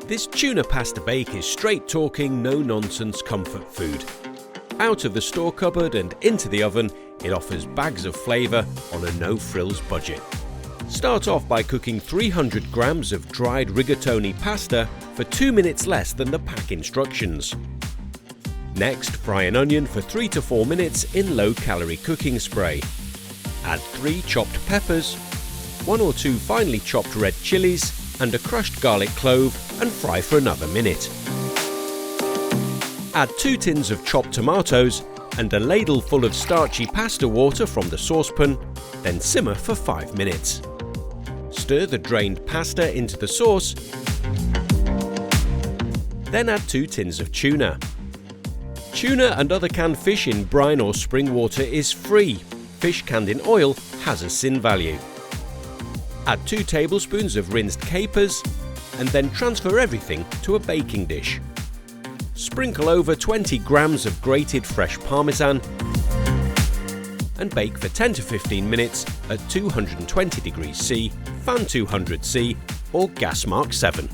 This tuna pasta bake is straight-talking, no-nonsense comfort food. Out of the store cupboard and into the oven, it offers bags of flavour on a no-frills budget. Start off by cooking 300 grams of dried rigatoni pasta for 2 minutes less than the pack instructions. Next, fry an onion for 3 to 4 minutes in low-calorie cooking spray. Add 3 chopped peppers, 1 or 2 finely chopped red chillies, and a crushed garlic clove, and fry for another minute. Add 2 tins of chopped tomatoes and a ladle full of starchy pasta water from the saucepan, then simmer for 5 minutes. Stir the drained pasta into the sauce, then add 2 tins of tuna. Tuna and other canned fish in brine or spring water is free. Fish canned in oil has a sin value. Add 2 tablespoons of rinsed capers and then transfer everything to a baking dish. Sprinkle over 20 grams of grated fresh Parmesan and bake for 10 to 15 minutes at 220 degrees C, fan 200 C or gas mark 7.